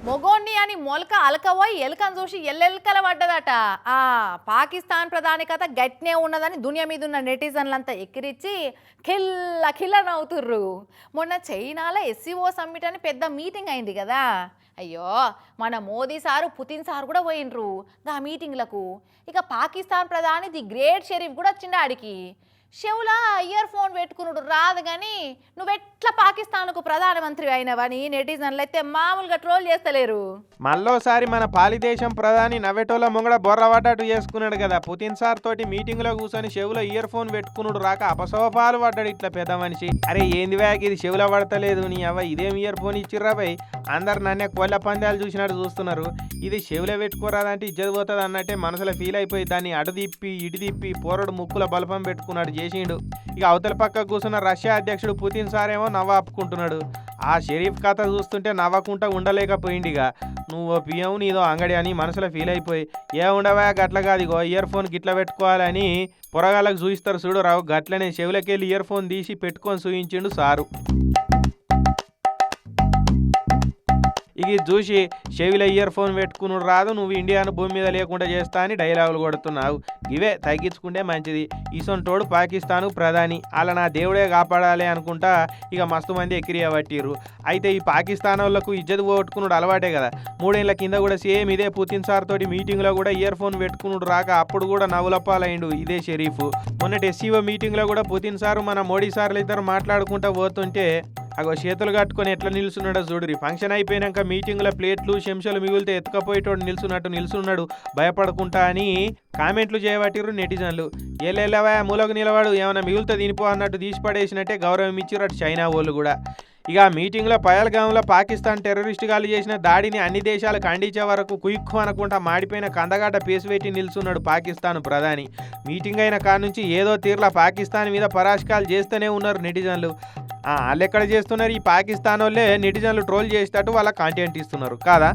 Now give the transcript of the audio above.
మొగోణ్ణి అని మొలక అలకబోయి ఎలుకను చూసి ఎల్లెలుకల పడ్డదట. పాకిస్తాన్ ప్రధాని కథ గట్నే ఉన్నదని దునియా మీద ఉన్న నెటిజన్లంతా ఎక్కిరిచ్చి కిల్ల కిల్ల నవ్వుతుర్రు. మొన్న చైనాలో ఎస్సీఓ సమ్మిట్ అని పెద్ద మీటింగ్ అయింది కదా. అయ్యో, మన మోదీ సారు పుతిన్ సారు కూడా పోయినరు ఆ మీటింగ్లకు. ఇక పాకిస్తాన్ ప్రధాని ది గ్రేట్ షరీఫ్ కూడా వచ్చిండు ఆడికి. చెవులా ఇయర్ ఫోన్ పెట్టుకున్నాడు రాదు కానీ నువ్వెట్లా పాకిస్తాన్కు ప్రధానమంత్రి అయినవని నెటిజన్లు అయితే మామూలుగా ట్రోల్ చేస్తలేరు. మళ్ళోసారి మన పాలిదేశం ప్రధాని నవ్వెటోళ్ళ ముంగడ బొర్రవాటాటు చేసుకున్నాడు కదా. పుతిన్ సార్ తోటి మీటింగ్ లో కూర్చొని చెవులో ఇయర్ ఫోన్ పెట్టుకున్నాడు రాక అపసోపాలు పడ్డాడు ఇట్లా పెద్ద మనిషి. అరే ఏంది వ్యాక్ ఇది చెవులో పడతలేదు నీ అవ్వ, ఇదేం ఇయర్ ఫోన్ ఇచ్చిర్రా బై, అందరు నన్నే కోళ్ళ పందాలు చూసినట్టు చూస్తున్నారు, ఇది చెవులో పెట్టుకోరాదంటే ఇజ్జత పోతుంది అన్నట్టే మనసులో ఫీల్ అయిపోయి దాన్ని అడు తిప్పి ఇటు తిప్పి పోరడు ముక్కుల బలపం పెట్టుకున్నాడు చేసిండు. ఇక అవతల పక్క కూర్చున్న రష్యా అధ్యక్షుడు పుతిన్ సారేమో నవ్వ ఆపుకుంటున్నాడు. ఆ షరీఫ్ కథ చూస్తుంటే నవ్వకుండా ఉండలేకపోయింది. ఇక నువ్వు పియ్యం నీదో అంగడి అని మనసులో ఫీల్ అయిపోయి ఏ ఉండవా గట్ల కాదు, ఇగో ఇయర్ ఫోన్ గిట్ల పెట్టుకోవాలని పొరగాళ్ళకు చూయిస్తారు చూడు రావు, గట్లనే చెవులకెళ్ళి ఇయర్ ఫోన్ తీసి పెట్టుకొని చూయించిండు సారు. ఇక చూసి చెవిలో ఇయర్ ఫోన్ పెట్టుకుని రాదు, నువ్వు ఇండియాను భూమి మీద లేకుండా చేస్తా అని డైలాగులు కొడుతున్నావు. ఇవే తగ్గించుకుంటే మంచిది. ఈసొంటోడు పాకిస్తాను ప్రధాని, అలా నా దేవుడే కాపాడాలి అనుకుంటా ఇక మస్తు మంది ఎక్కిరియబట్టిర్రు. అయితే ఈ పాకిస్తాన్ వాళ్ళకు ఇజ్జత్ పోగొట్టుకున్నాడు అలవాటే కదా. 3 ఏళ్ల కింద కూడా సేమ్ ఇదే పుతిన్ సార్ తోటి మీటింగ్లో కూడా ఇయర్ ఫోన్ పెట్టుకున్నాడు రాక అప్పుడు కూడా నవ్వులప్పాలైండు ఇదే షరీఫ్. మొన్నటి ఎస్సీఓ మీటింగ్లో కూడా పుతిన్ సారు మన మోడీ సార్లు ఇద్దరు మాట్లాడుకుంటూ పోతుంటే అగో చేతులు కట్టుకొని ఎట్లా నిల్చున్నాడో చూడురి. ఫంక్షన్ అయిపోయినాక మీటింగ్ల ప్లేట్లు చెంచాలు మిగిలితే ఎత్తుకపోయేటోడు నిల్చున్నాడు భయపడకుండా అని కామెంట్లు చేయబట్టిర్రు నెటిజన్లు. ఎల్లెల్లవా మూలకు నిలవాడు ఏమైనా మిగులుతో తినిపో అన్నట్టు తీసి పడేసినట్టే గౌరవం ఇచ్చిర్రు అటు చైనా వాళ్ళు కూడా. ఇక ఆ మీటింగ్లో పహల్గామ్లో పాకిస్తాన్ టెర్రరిస్టుగాలు చేసిన దాడిని అన్ని దేశాలు ఖండించే వరకు కుయిక్కు అనకుండా మాడిపోయిన కందగాట పేసి పెట్టి నిల్చున్నాడు పాకిస్తాన్ ప్రధాని. మీటింగ్ అయిన కాడ నుంచి ఏదో తీర్లా పాకిస్తాన్ మీద పరాశకాలు చేస్తూనే ఉన్నారు నెటిజన్లు. వాళ్ళు ఎక్కడ చేస్తున్నారు, ఈ పాకిస్తాన్ వాళ్ళే నెటిజన్లు ట్రోల్ చేసేటట్టు వాళ్ళ కాంటెంట్ ఇస్తున్నారు కాదా.